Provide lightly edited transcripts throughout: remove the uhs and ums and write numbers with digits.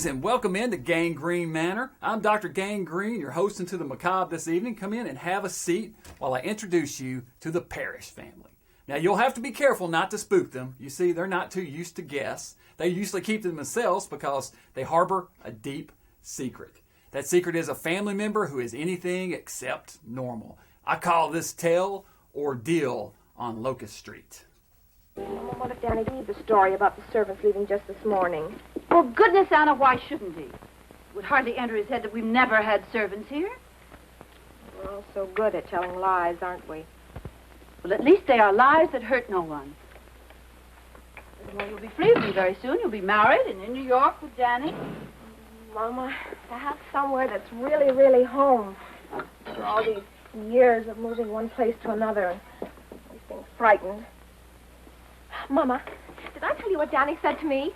Greetings and welcome into Gangrene Manor. I'm Dr. Gangrene, your host into the macabre this evening. Come in and have a seat while I introduce you to the Parrish family. Now, you'll have to be careful not to spook them. You see, they're not too used to guests. They usually keep to themselves because they harbor a deep secret. That secret is a family member who is anything except normal. I call this tale Ordeal on Locust Street. Mama, what if Danny believed the story about the servants leaving just this morning? Well, goodness, Anna, why shouldn't he? It would hardly enter his head that we've never had servants here. We're all so good at telling lies, aren't we? Well, at least they are lies that hurt no one. Well, you'll be free of me very soon. You'll be married and in New York with Danny. Mama, to have somewhere that's really, really home. After all these years of moving one place to another and always being frightened. Mama, did I tell you what Danny said to me?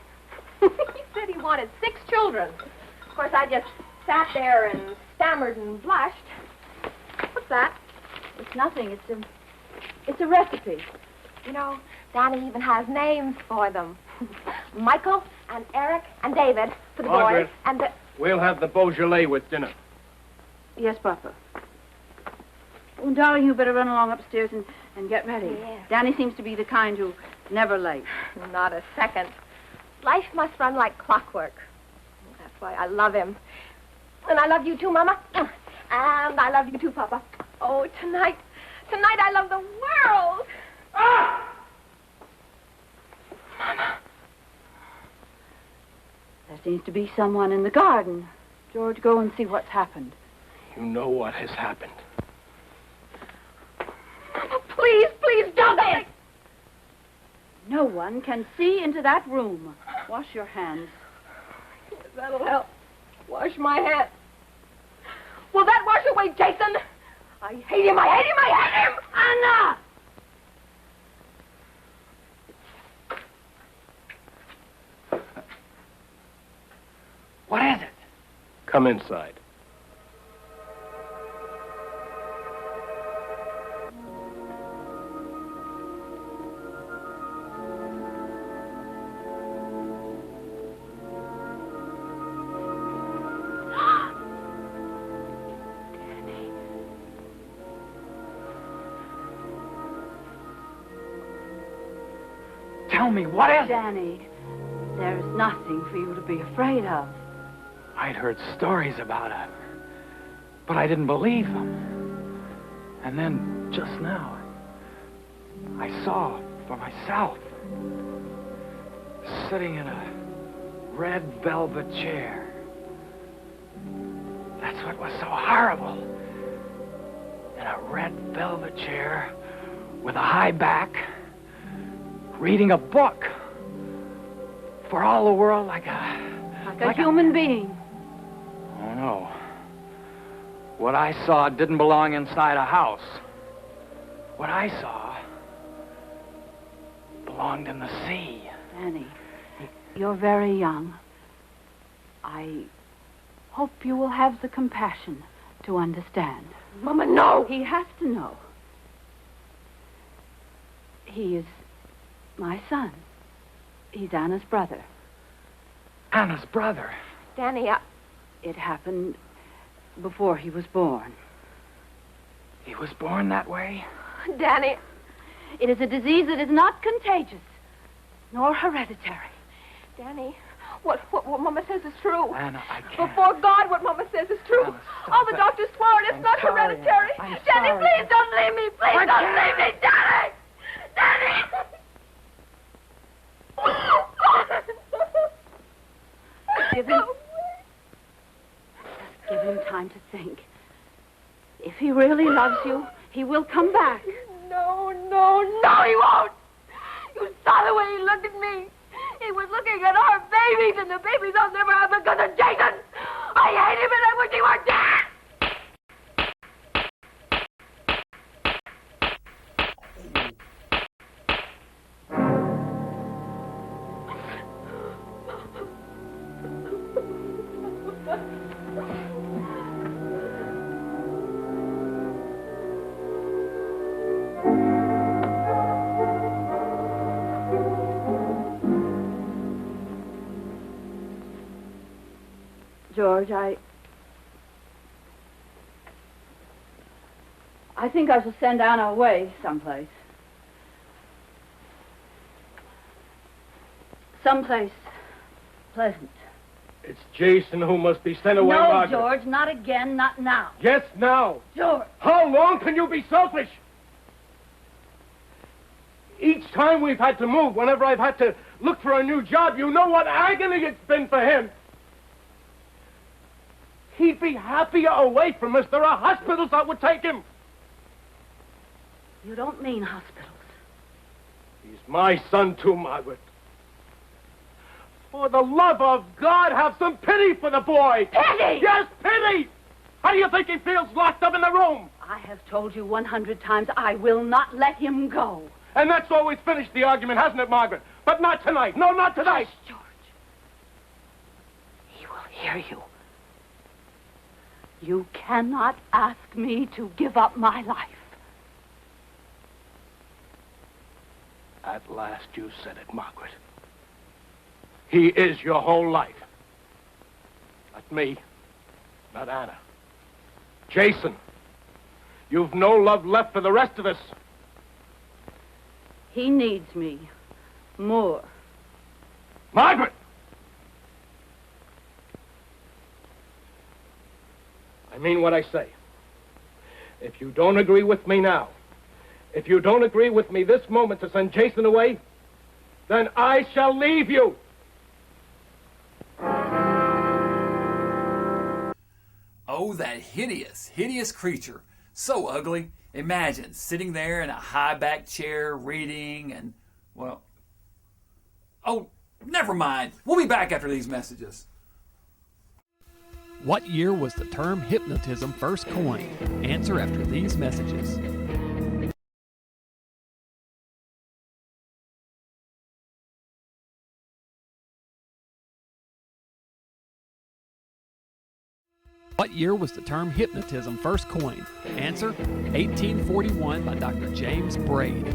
He said he wanted 6 children. Of course, I just sat there and stammered and blushed. What's that? It's nothing. It's a recipe. You know, Danny even has names for them. Michael and Eric and David for the Margaret, boys. And the... We'll have the Beaujolais with dinner. Yes, Papa. Oh, darling, you better run along upstairs and get ready. Yes. Danny seems to be the kind who never late. Not a second. Life must run like clockwork. That's why I love him. And I love you too, Mama. And I love you too, Papa. Oh, tonight I love the world. Ah! Mama. There seems to be someone in the garden. George, go and see what's happened. You know what has happened. Mama, please, please don't. No one can see into that room. Wash your hands. That'll help. Wash my hands. Will that wash away Jason? I hate him, I hate him, I hate him! Anna! What is it? Come inside. Tell me, what is it? Danny, there is nothing for you to be afraid of. I'd heard stories about her, but I didn't believe them. And then, just now, I saw for myself, sitting in a red velvet chair. That's what was so horrible. In a red velvet chair with a high back, reading a book for all the world like a human being. Oh, no. What I saw didn't belong inside a house. What I saw belonged in the sea. Danny, you're very young. I hope you will have the compassion to understand. Mama, no! He has to know. He is my son. He's Anna's brother. Anna's brother. Danny, It happened before he was born. He was born that way? Danny. It is a disease that is not contagious, nor hereditary. Danny, what Mama says is true. Anna, I can't. Before God, what Mama says is true. Anna, stop All the it. doctors swore it. It's I'm not sorry, hereditary. I'm Danny, sorry. please don't leave me. Please I don't can't. leave me, Danny. Danny. Give him time to think. If he really loves you, he will come back. No, he won't. You saw the way he looked at me. He was looking at our babies, and the babies I'll never have because of Jason. I hate him, and I wish he were dead. George. I think I shall send Anna away someplace. Someplace pleasant. It's Jason who must be sent away, No, Margaret. George, not again, not now. Yes, now. George. How long can you be selfish? Each time we've had to move, whenever I've had to look for a new job, you know what agony it's been for him. He'd be happier away from us. There are hospitals that would take him. You don't mean hospitals. He's my son, too, Margaret. For the love of God, have some pity for the boy. Pity? Yes, pity! How do you think he feels locked up in the room? I have told you 100 times I will not let him go. And that's always finished the argument, hasn't it, Margaret? But not tonight. No, not tonight. Hush, George. He will hear you. You cannot ask me to give up my life. At last you said it, Margaret. He is your whole life. Not me. Not Anna. Jason. You've no love left for the rest of us. He needs me more. Margaret! I mean what I say. If you don't agree with me now, if you don't agree with me this moment to send Jason away, then I shall leave you. Oh, that hideous, hideous creature. So ugly. Imagine sitting there in a high-back chair reading and, well... Oh, never mind. We'll be back after these messages. What year was the term hypnotism first coined? Answer after these messages. What year was the term hypnotism first coined? Answer, 1841 by Dr. James Braid.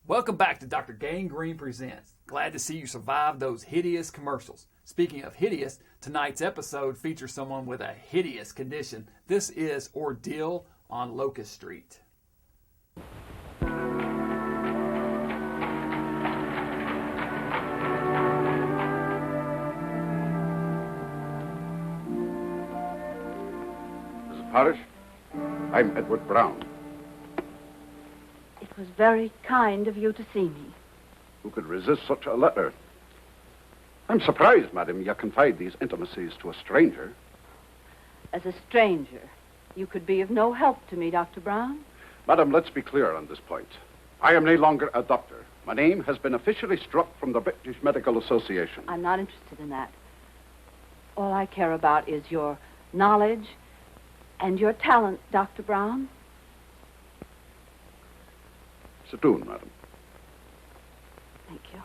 Welcome back to Dr. Gangrene Presents. Glad to see you survived those hideous commercials. Speaking of hideous, tonight's episode features someone with a hideous condition. This is Ordeal on Locust Street. Parrish, I'm Edward Brown. It was very kind of you to see me. Who could resist such a letter? I'm surprised, madam, you confide these intimacies to a stranger. As a stranger, you could be of no help to me, Dr. Brown. Madam, let's be clear on this point. I am no longer a doctor. My name has been officially struck from the British Medical Association. I'm not interested in that. All I care about is your knowledge and your talent, Dr. Brown. Sit down, madam. Thank you.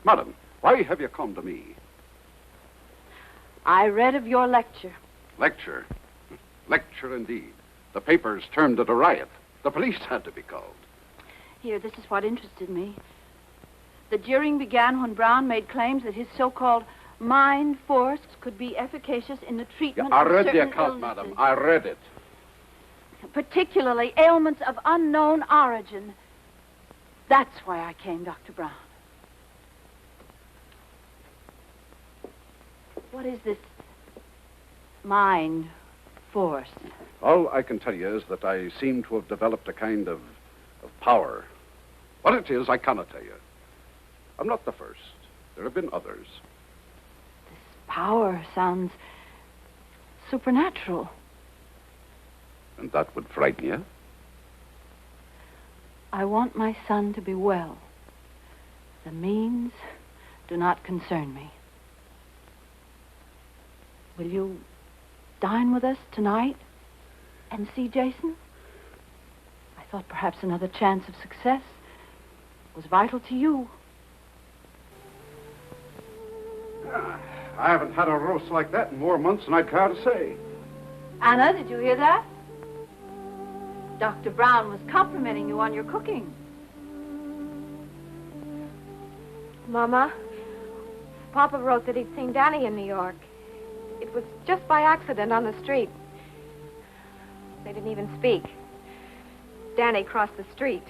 Madam, why have you come to me? I read of your lecture. Lecture? Lecture indeed. The papers termed it a riot. The police had to be called. Here, this is what interested me. The jeering began when Brown made claims that his so-called mind force could be efficacious in the treatment I of read the certain account, illnesses, madam. I read it. particularly ailments of unknown origin. That's why I came, Dr. Brown. What is this mind force? All I can tell you is that I seem to have developed a kind of power. What it is, I cannot tell you. I'm not the first. There have been others. This power sounds supernatural. And that would frighten you? I want my son to be well. The means do not concern me. Will you dine with us tonight and see Jason? I thought perhaps another chance of success was vital to you. I haven't had a roast like that in more months than I'd care to say. Anna, did you hear that? Dr. Brown was complimenting you on your cooking. Mama, Papa wrote that he'd seen Danny in New York. It was just by accident on the street. They didn't even speak. Danny crossed the street.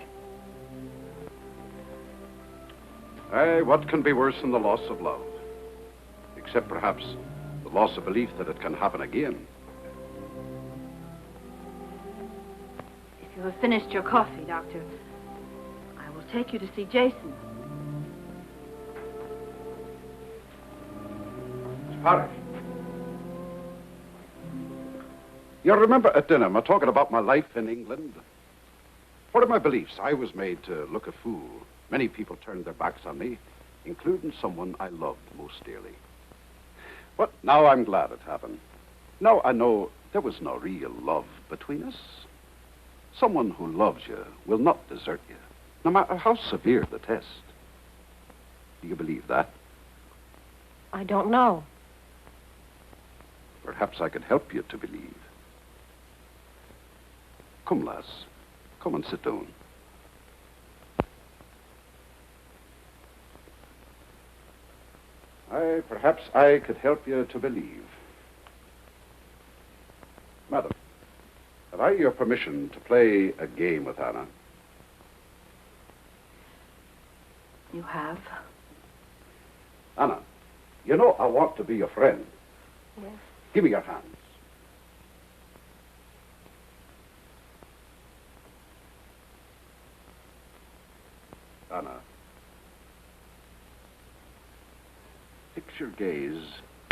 What can be worse than the loss of love? Except perhaps the loss of belief that it can happen again. If you have finished your coffee, Doctor, I will take you to see Jason. Miss Parrish. You remember at dinner me talking about my life in England? What are my beliefs? I was made to look a fool. Many people turned their backs on me, including someone I loved most dearly. But now I'm glad it happened. Now I know there was no real love between us. Someone who loves you will not desert you, no matter how severe the test. Do you believe that? I don't know. Perhaps I could help you to believe. Come, lass. Come and sit down. Perhaps I could help you to believe. Madam, have I your permission to play a game with Anna? You have? Anna, you know I want to be your friend. Yes. Give me your hands. Anna. Fix your gaze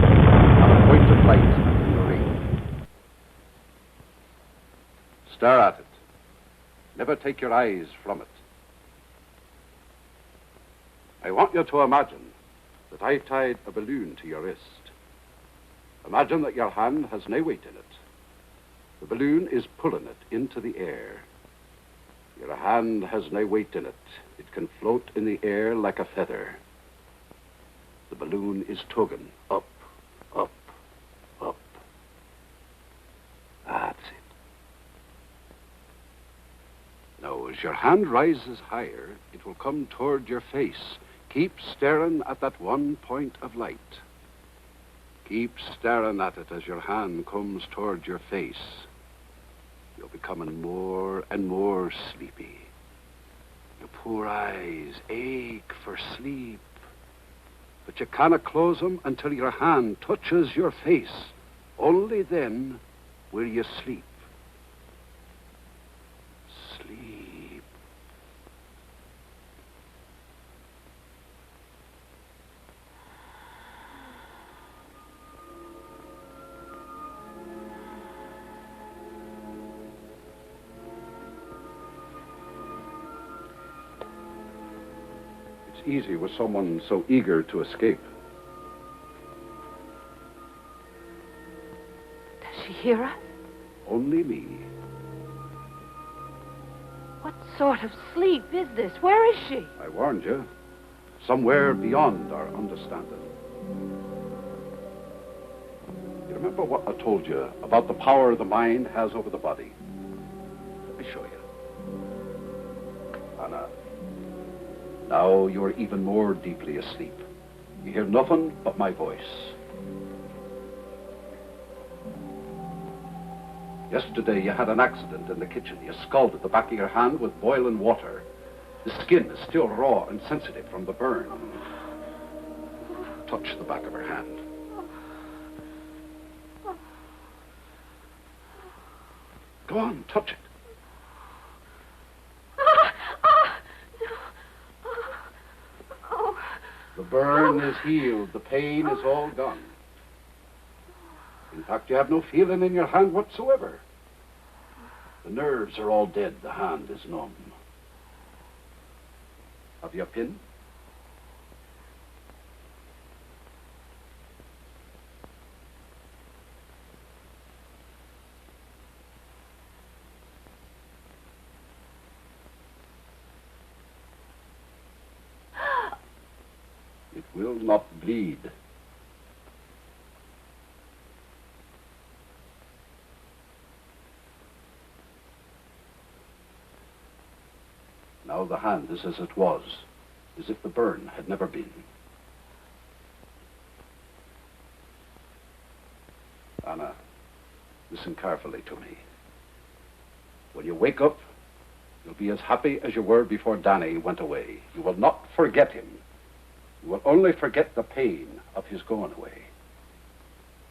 on a point of light in the ring. Stare at it. Never take your eyes from it. I want you to imagine that I tied a balloon to your wrist. Imagine that your hand has no weight in it. The balloon is pulling it into the air. Your hand has no weight in it. It can float in the air like a feather. The balloon is tugging up, up, up. That's it. Now, as your hand rises higher, it will come toward your face. Keep staring at that one point of light. Keep staring at it as your hand comes toward your face. You're becoming more and more sleepy. Your poor eyes ache for sleep. But you cannot close them until your hand touches your face. Only then will you sleep. Sleep. It's easy with someone so eager to escape. Does she hear us? Only me. What sort of sleep is this? Where is she? I warned you. Somewhere beyond our understanding. You remember what I told you about the power the mind has over the body? Let me show you. Anna, now you are even more deeply asleep. You hear nothing but my voice. Yesterday you had an accident in the kitchen. You scalded the back of your hand with boiling water. The skin is still raw and sensitive from the burn. Touch the back of her hand. Go on, touch it. The burn is healed. The pain is all gone. In fact, you have no feeling in your hand whatsoever. The nerves are all dead. The hand is numb. Have you a pin? It will not bleed. Now the hand is as it was, as if the burn had never been. Anna, listen carefully to me. When you wake up, you'll be as happy as you were before Danny went away. You will not forget him. You will only forget the pain of his going away.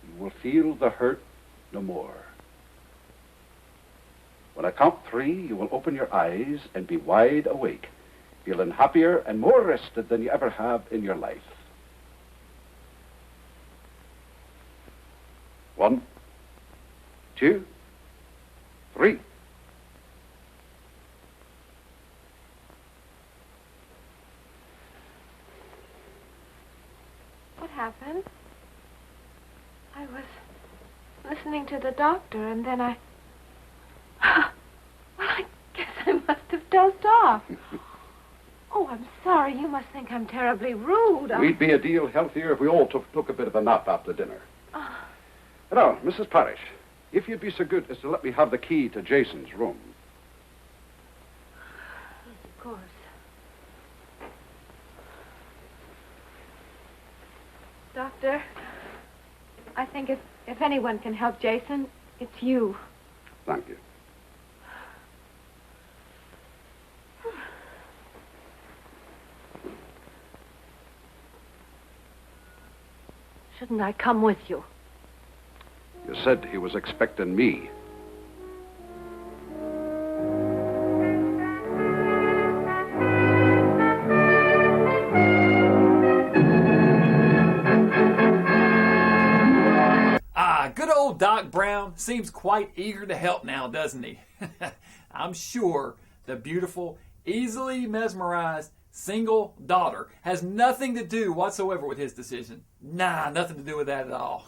You will feel the hurt no more. When I count 3, you will open your eyes and be wide awake, feeling happier and more rested than you ever have in your life. 1, 2, 3. What happened? I was listening to the doctor, and then I... Well, I guess I must have dozed off. Oh, I'm sorry. You must think I'm terribly rude. We'd be a deal healthier if we all took a bit of a nap after dinner. Now, Mrs. Parrish, if you'd be so good as to let me have the key to Jason's room. Yes, of course. Doctor, I think if anyone can help Jason, it's you. Thank you. Shouldn't I come with you? You said he was expecting me. Good old Doc Brown seems quite eager to help now, doesn't he? I'm sure the beautiful, easily mesmerized single daughter has nothing to do whatsoever with his decision. Nah, nothing to do with that at all.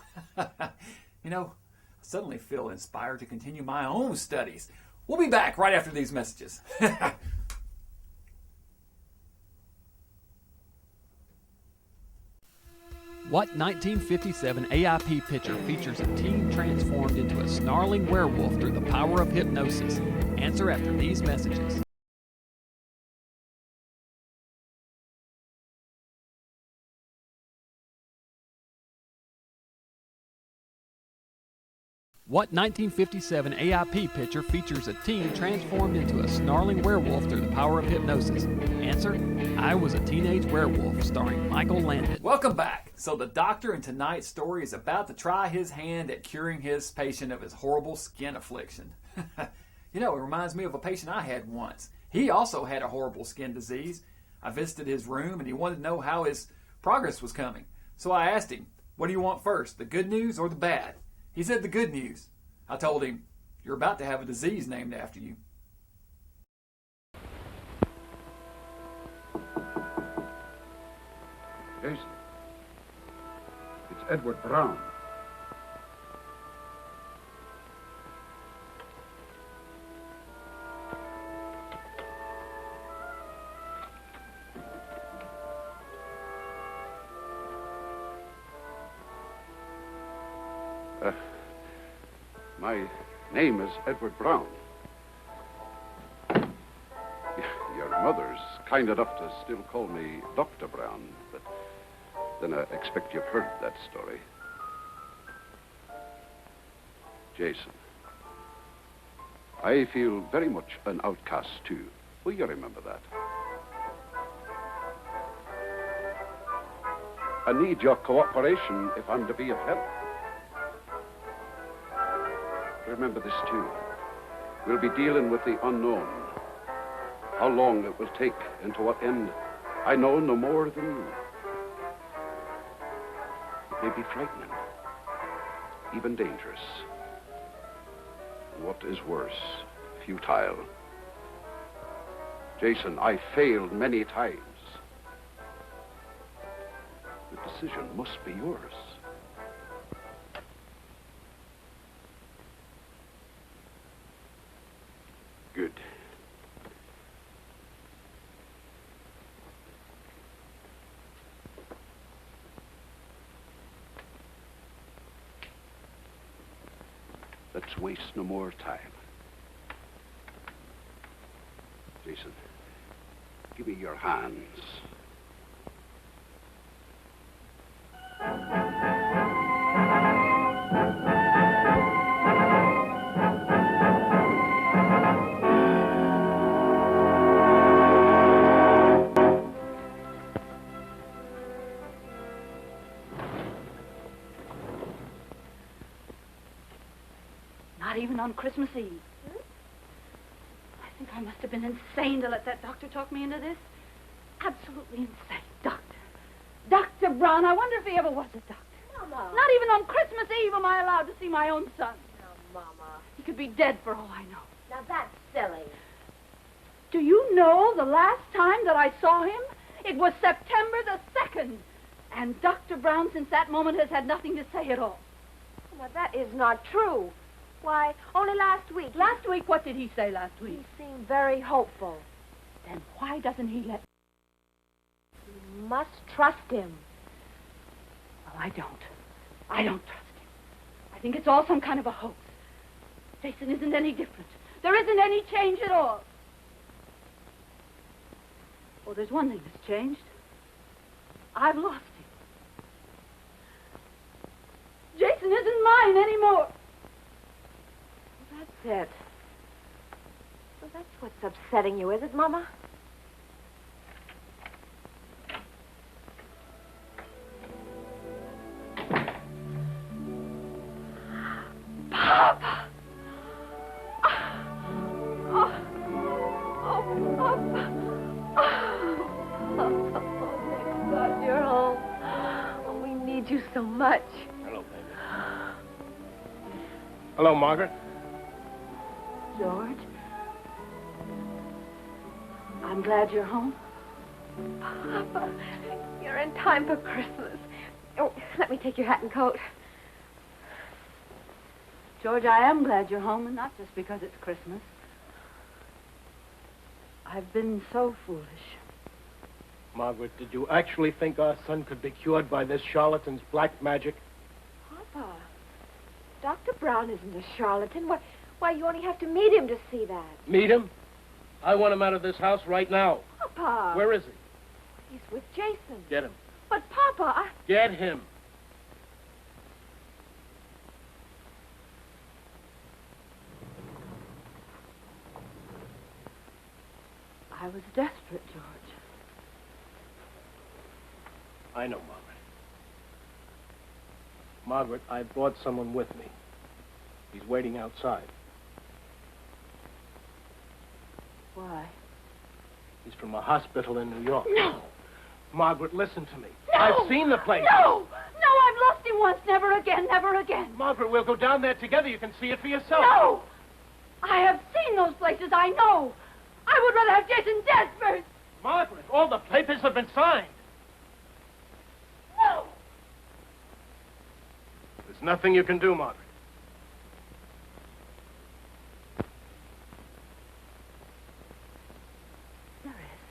You know, I suddenly feel inspired to continue my own studies. We'll be back right after these messages. What 1957 AIP picture features a teen transformed into a snarling werewolf through the power of hypnosis? Answer after these messages. What 1957 AIP picture features a teen transformed into a snarling werewolf through the power of hypnosis? Answer, I Was a Teenage Werewolf, starring Michael Landon. Welcome back. So the doctor in tonight's story is about to try his hand at curing his patient of his horrible skin affliction. You know, it reminds me of a patient I had once. He also had a horrible skin disease. I visited his room and he wanted to know how his progress was coming. So I asked him, what do you want first, the good news or the bad? He said the good news. I told him, you're about to have a disease named after you. Jason, it's Edward Brown. My name is Edward Brown. Your mother's kind enough to still call me Dr. Brown, but then I expect you've heard that story. Jason, I feel very much an outcast, too. Will you remember that? I need your cooperation if I'm to be of help. Remember this, too. We'll be dealing with the unknown. How long it will take and to what end, I know no more than you. It may be frightening, even dangerous. And what is worse, futile. Jason, I failed many times. The decision must be yours. Good. Let's waste no more time. Jason, Give me your hands. Not even on Christmas Eve. I think I must have been insane to let that doctor talk me into this. Absolutely insane. Dr. Brown, I wonder if he ever was a doctor. Mama. Not even on Christmas Eve am I allowed to see my own son. Now, Mama. He could be dead for all I know. Now, that's silly. Do you know the last time that I saw him? It was September the 2nd. And Dr. Brown, since that moment, has had nothing to say at all. Mama, that is not true. Why, only last week. Last week, what did he say last He week? seemed very hopeful. Then why doesn't he let... You must trust him. Well, I don't. I don't trust him. I think it's all some kind of a hoax. Jason isn't any different. There isn't any change at all. Oh, there's one thing that's changed. I've lost him. Jason isn't mine anymore. That's it. So that's what's upsetting you, is it, Mama? Papa! Thank God you're home. Oh, we need you so much. Hello, baby. Hello, Margaret. George, I'm glad you're home. Papa, you're in time for Christmas. Oh, let me take your hat and coat. George, I am glad you're home, and not just because it's Christmas. I've been so foolish. Margaret, did you actually think our son could be cured by this charlatan's black magic? Papa, Dr. Brown isn't a charlatan. Why, you only have to meet him to see that. Meet him? I want him out of this house right now. Papa. Where is he? He's with Jason. Get him. But, Papa, Get him. I was desperate, George. I know, Margaret. Margaret, I brought someone with me. He's waiting outside. Why? He's from a hospital in New York. No! Margaret, listen to me. No! I've seen the place. No! No, I've lost him once. Never again, never again. Margaret, we'll go down there together. You can see it for yourself. No! I have seen those places, I know. I would rather have Jason dead first. Margaret, all the papers have been signed. No! There's nothing you can do, Margaret. There is.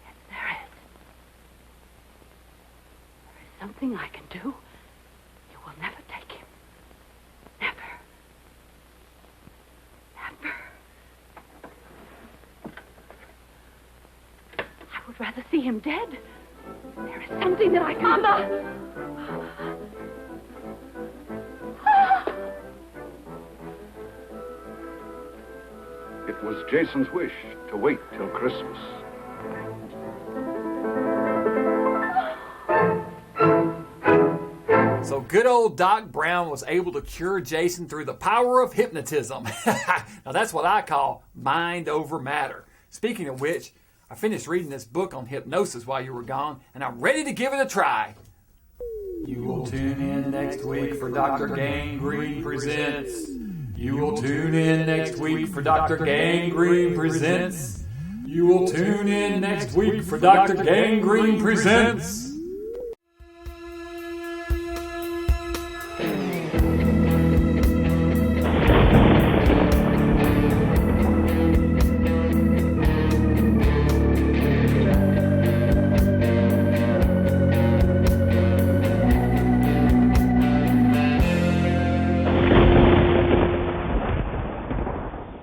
Yes, there is. There is something I can do. You will never take him. Never. Never. I would rather see him dead. There is something that I can do. Mama! It was Jason's wish to wait till Christmas. So good old Doc Brown was able to cure Jason through the power of hypnotism. Now that's what I call mind over matter. Speaking of which, I finished reading this book on hypnosis while you were gone, and I'm ready to give it a try. You will tune in next week for Dr. Gangrene Presents. You will tune in next week for Dr. Gangrene Presents. You will tune in next week for Dr. Gangrene Presents.